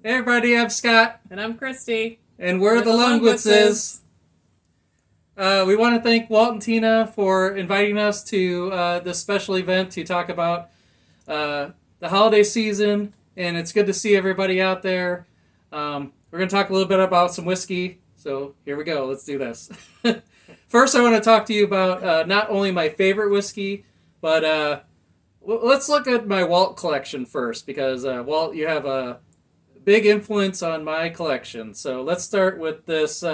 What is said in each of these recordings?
Hey everybody, I'm Scott. And I'm Christy. And we're the Lungwitzes. We want to thank Walt and Tina for inviting us to this special event to talk about the holiday season. And it's good to see everybody out there. We're going to talk a little bit about some whiskey. So here we go. Let's do this. First, I want to talk to you about not only my favorite whiskey, but let's look at my Walt collection first. Because, Walt, you have a big influence on my collection. So let's start with this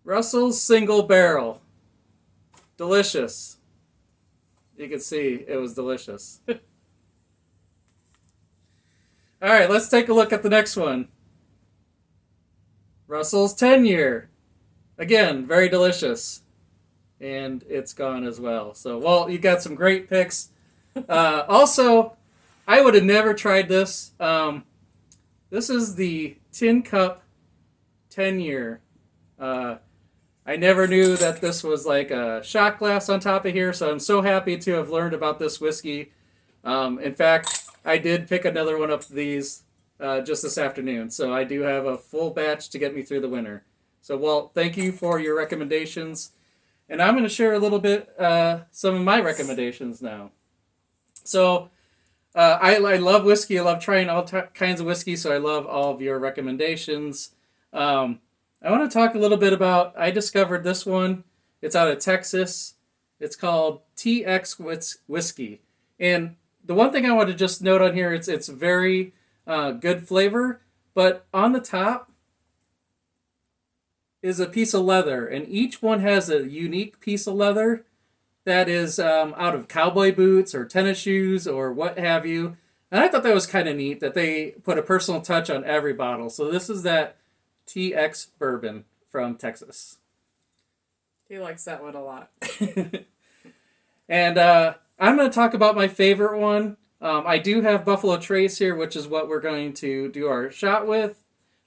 Russell's Single Barrel. Delicious. You can see it was delicious. All right, let's take a look at the next one. Russell's 10-year. Again, very delicious. And it's gone as well. So, Walt, you got some great picks. Also, I would have never tried this. This is the Tin Cup 10-year. I never knew that this was like a shot glass on top of here, so I'm so happy to have learned about this whiskey. In fact, I did pick another one up of these just this afternoon, so I do have a full batch to get me through the winter. So, Walt, thank you for your recommendations. And I'm going to share a little bit some of my recommendations now. So, I love whiskey. I love trying all kinds of whiskey, so I love all of your recommendations. I want to talk a little bit about, I discovered this one. It's out of Texas. It's called TX Whiskey. And the one thing I want to just note on here, it's very good flavor, but on the top is a piece of leather, and each one has a unique piece of leather that is out of cowboy boots or tennis shoes or what have you. And I thought that was kind of neat that they put a personal touch on every bottle. So this is that TX bourbon from Texas. He likes that one a lot. And I'm going to talk about my favorite one. I do have Buffalo Trace here, which is what we're going to do our shot with.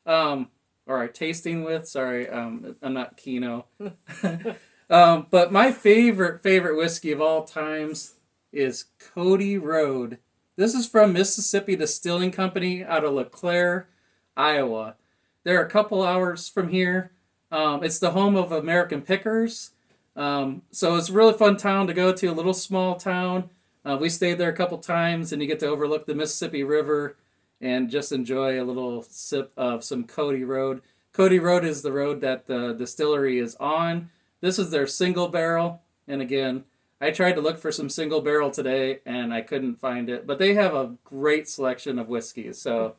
Or our tasting with. Sorry, I'm not Kino. But my favorite whiskey of all times is Cody Road. This is from Mississippi Distilling Company out of LeClaire, Iowa. They're a couple hours from here. It's the home of American Pickers. So it's a really fun town to go to, a little small town. We stayed there a couple times, and you get to overlook the Mississippi River and just enjoy a little sip of some Cody Road. Cody Road is the road that the distillery is on. This is their single barrel, and again, I tried to look for some single barrel today, and I couldn't find it. But they have a great selection of whiskeys, so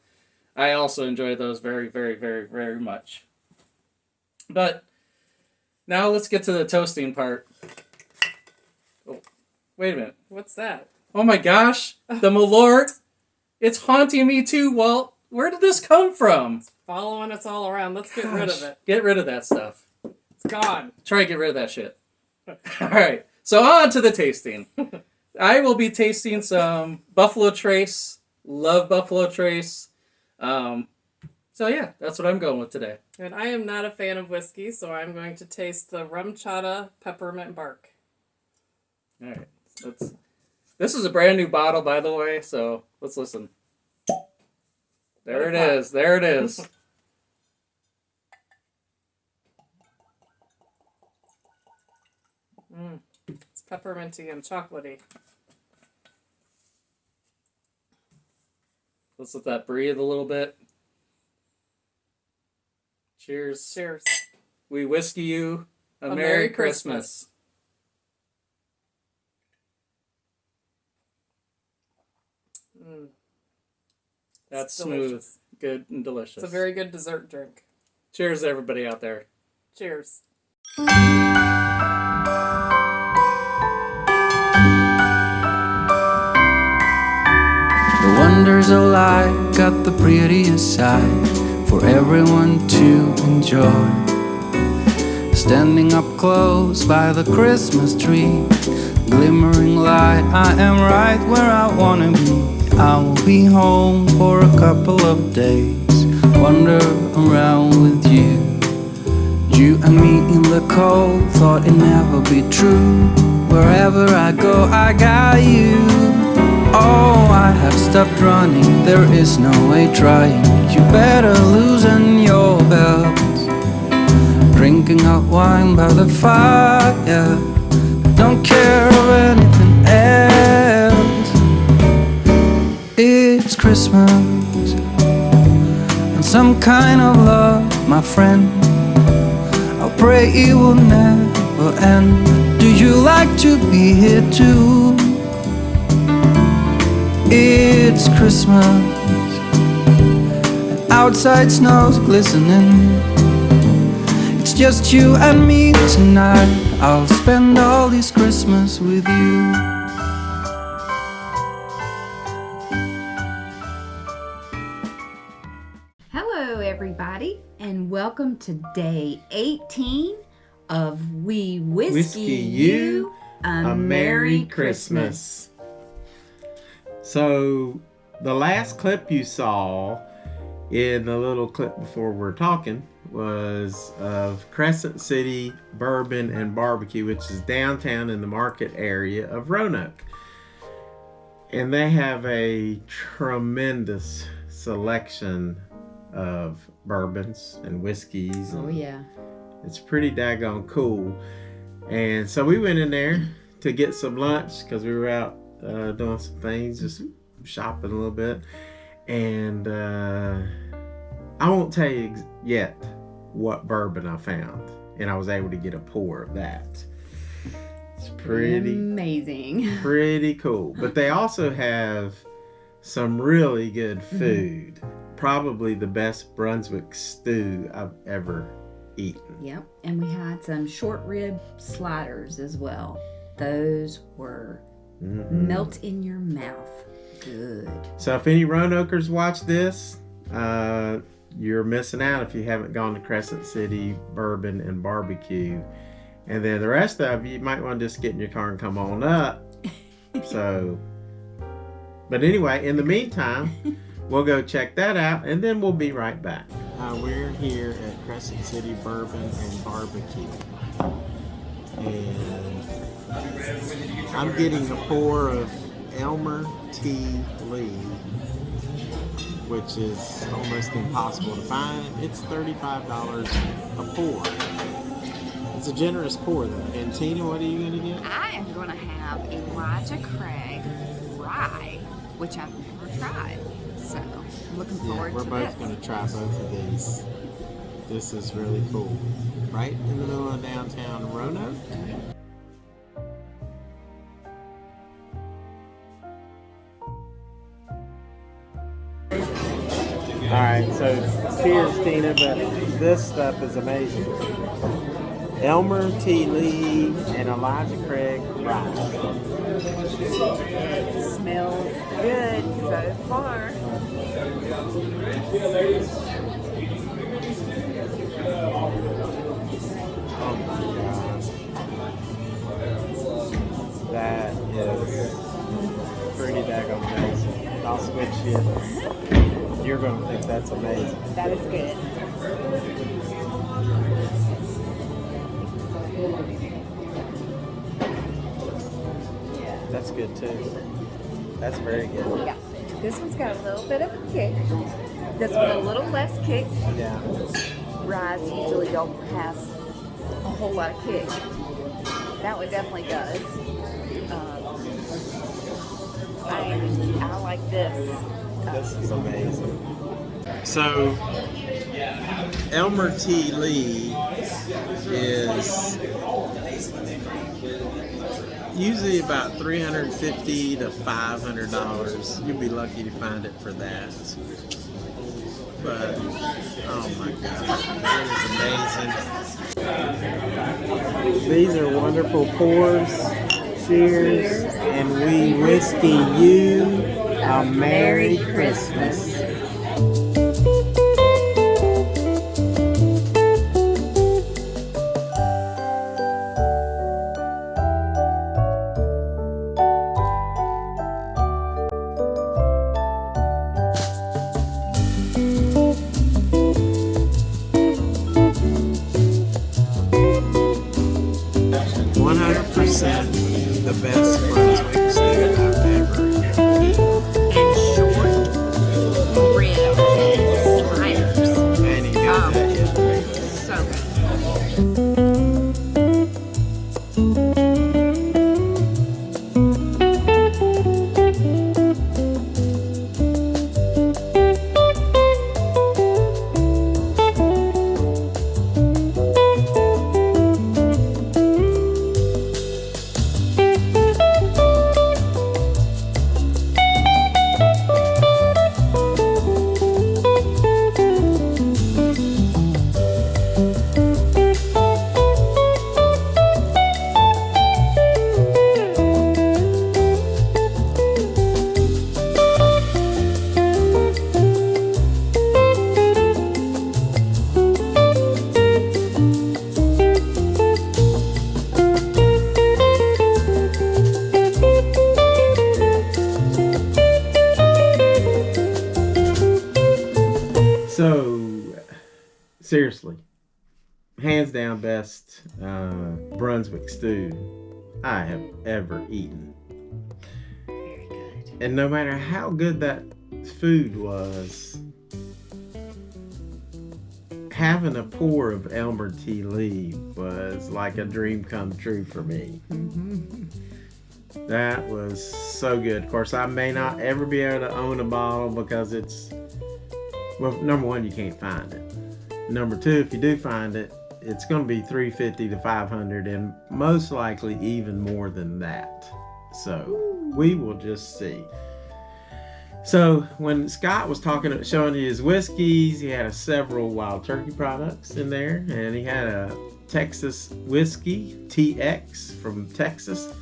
I also enjoy those very, very, very, very much. But now let's get to the toasting part. Oh, wait a minute. What's that? Oh my gosh, the Malort. It's haunting me too, Walt. Where did this come from? It's following us all around. Let's get rid of it. Get rid of that stuff. It's gone. Try to get rid of that shit. All right. So on to the tasting. I will be tasting some Buffalo Trace. Love Buffalo Trace. So yeah, that's what I'm going with today. And I am not a fan of whiskey, so I'm going to taste the Rum Chata Peppermint Bark. All right. This is a brand new bottle, by the way, so let's listen. There it is. There it is. It's pepperminty and chocolatey. Let's let that breathe a little bit. Cheers. Cheers. We whiskey you a Merry Merry Christmas. Christmas. That's It's smooth, delicious. good, and delicious. It's a very good dessert drink. Cheers to everybody out there. Cheers. The wonders of life got the prettiest side for everyone to enjoy. Standing up close by the Christmas tree, glimmering light, I am right where I wanna be. I will be home for a couple of days, wander around with you. You and me in the cold, thought it'd never be true. Wherever I go, I got you. Oh, start running, there is no way trying. You better loosen your belts. Drinking hot wine by the fire, don't care of anything else. It's Christmas and some kind of love, my friend. I pray it will never end. Do you like to be here too? It's Christmas and outside snow's glistening. It's just you and me tonight. I'll spend all this Christmas with you. Hello everybody, and welcome to day 18 of We Whiskey You a Merry Christmas. So the last clip you saw in the little clip before we're talking was of Crescent City Bourbon and Barbecue, which is downtown in the market area of Roanoke. And they have a tremendous selection of bourbons and whiskeys. Oh yeah. It's pretty daggone cool. And so we went in there to get some lunch because we were out doing some things, just shopping a little bit. And I won't tell you yet what bourbon I found. And I was able to get a pour of that. It's pretty amazing. Pretty cool. But they also have some really good food. Probably the best Brunswick stew I've ever eaten. Yep, and we had some short rib sliders as well. Those were melt in your mouth. Good. So if any Roanokers watch this, you're missing out if you haven't gone to Crescent City Bourbon and Barbecue. And then the rest of you might want to just get in your car and come on up. So, but anyway, in the meantime, we'll go check that out and then we'll be right back. We're here at Crescent City Bourbon and Barbecue. And I'm getting a pour of Elmer T. Lee, which is almost impossible to find. It's $35 a pour. It's a generous pour though. And Tina, what are you going to get? I am going to have Elijah Craig rye, which I've never tried. So I'm looking forward to this. We're both going to try both of these. This is really cool. Right in the middle of downtown Roanoke. Alright, so cheers Tina, but this stuff is amazing. Elmer T. Lee and Elijah Craig rye. It smells good so far. Oh my gosh. That is pretty daggone amazing. I'll switch you. You're going to think that's amazing. That is good. That's good too. That's very good. Yeah. This one's got a little bit of a kick. This one a little less kick. Yeah. Ryes usually don't have a whole lot of kick. That one definitely does. I like this. This is amazing. So, Elmer T. Lee is usually about $350 to $500. You'd be lucky to find it for that. But, oh my God, it is amazing. These are wonderful pours. Cheers, and we whiskey you a Merry Christmas. 100% the best Brunswick steak I've ever eaten. And short seriously, hands down best Brunswick stew I have ever eaten. Very good. And no matter how good that food was, having a pour of Elmer Tea Lee was like a dream come true for me. That was so good. Of course, I may not ever be able to own a bottle because it's, well, number one, you can't find it. Number two, if you do find it, it's going to be $350 to $500, and most likely even more than that. So we will just see. So when Scott was showing you his whiskeys, he had several Wild Turkey products in there, and he had a Texas whiskey, TX from Texas,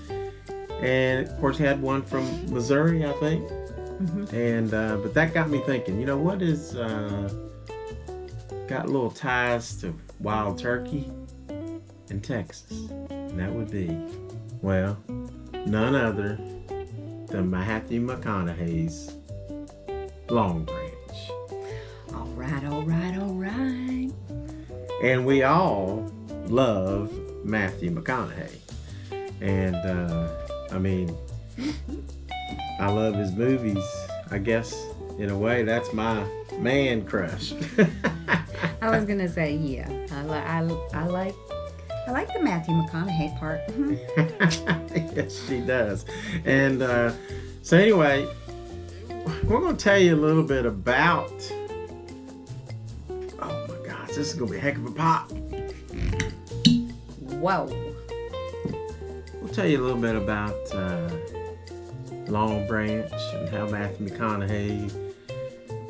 and of course he had one from Missouri, I think. And but that got me thinking, you know, what is got little ties to Wild Turkey in Texas? And that would be, well, none other than Matthew McConaughey's Long Branch. All right, all right, all right. And we all love Matthew McConaughey. And I mean, I love his movies. I guess in a way that's my man crush. I was gonna say, yeah, I like the Matthew McConaughey part. Yes, she does. And so anyway, we're going to tell you a little bit about, oh my gosh, this is going to be a heck of a pop. Whoa. We'll tell you a little bit about Long Branch and how Matthew McConaughey,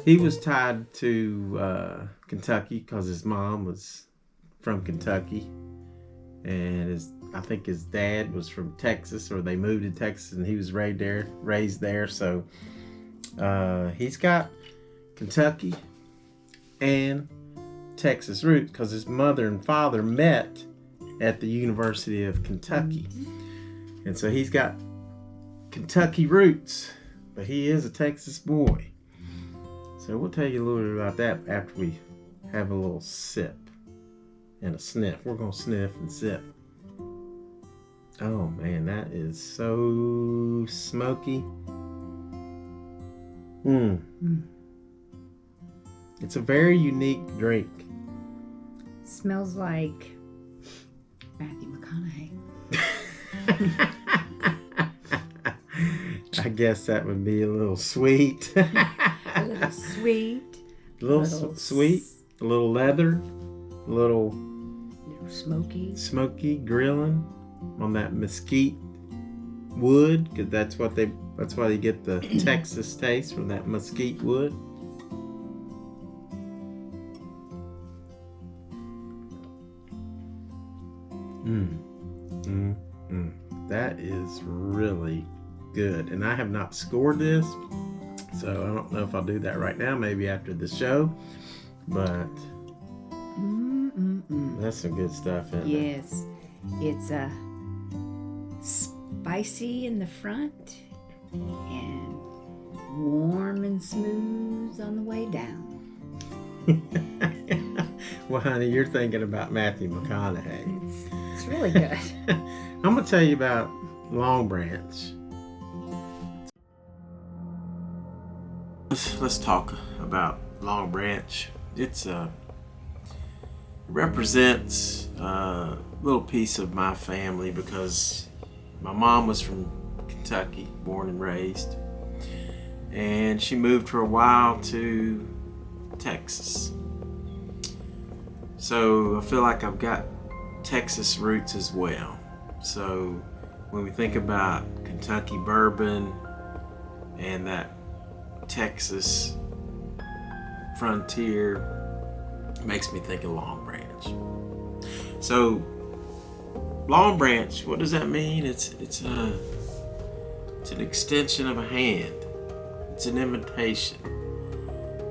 he was tied to Kentucky because his mom was from Kentucky, and I think his dad was from Texas, or they moved to Texas and he was raised there. So he's got Kentucky and Texas roots because his mother and father met at the University of Kentucky. And so he's got Kentucky roots, but he is a Texas boy. So we'll tell you a little bit about that after we have a little sip and a sniff. We're going to sniff and sip. Oh man, that is so smoky. It's a very unique drink. Smells like Matthew McConaughey. I guess that would be a little sweet. A little sweet. A little sweet. A little leather. A little smoky. Smoky grilling on that mesquite wood, because that's why they get the Texas taste from that mesquite wood. That is really good, and I have not scored this, so I don't know if I'll do that right now. Maybe after the show, but that's some good stuff, isn't it? Yes, it's spicy in the front and warm and smooth on the way down. Well, honey, you're thinking about Matthew McConaughey. It's really good. I'm going to tell you about Long Branch. Let's talk about Long Branch. It represents a little piece of my family because my mom was from Kentucky, born and raised, and she moved for a while to Texas. So I feel like I've got Texas roots as well. So when we think about Kentucky bourbon and that Texas frontier, it makes me think of Long Branch. So Long Branch, what does that mean? It's an extension of a hand. It's an invitation.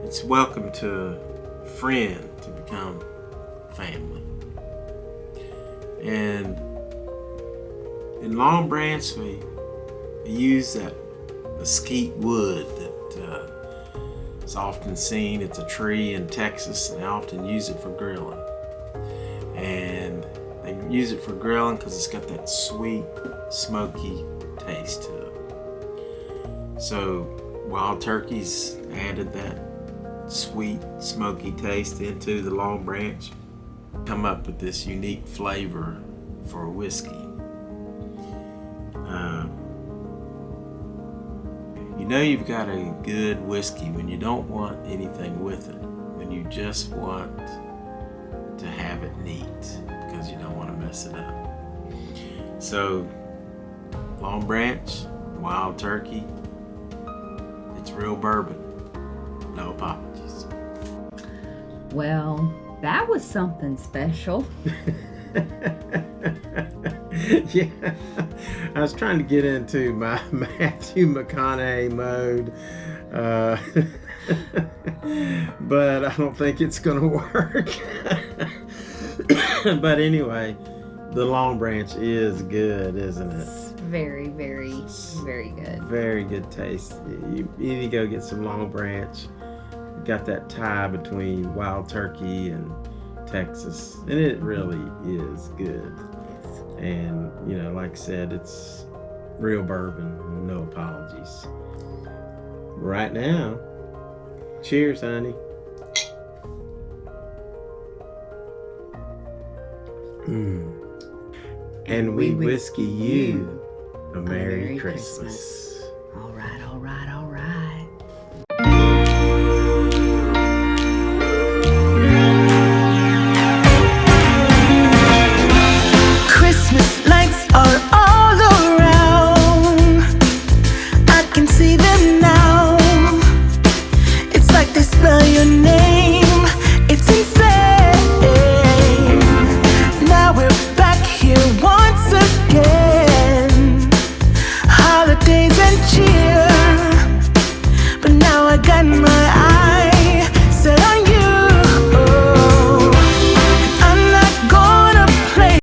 It's welcome to a friend to become family. And in Long Branch, we use that mesquite wood that It's often seen, it's a tree in Texas, and they often use it for grilling. And they use it for grilling because it's got that sweet, smoky taste to it. So wild turkeys added that sweet, smoky taste into the Long Branch, come up with this unique flavor for a whiskey. You know you've got a good whiskey when you don't want anything with it, when you just want to have it neat because you don't want to mess it up. So Long Branch, Wild Turkey, it's real bourbon. No apologies. Well, that was something special. Yeah, I was trying to get into my Matthew McConaughey mode, but I don't think it's gonna work. But anyway, the Long Branch is good, isn't it? It's very, very, very good. Very good taste. You need to go get some Long Branch. Got that tie between Wild Turkey and Texas, and it really is good. And you know, like I said, it's real bourbon, no apologies. Right now, cheers, honey. And we whiskey you a Merry Christmas.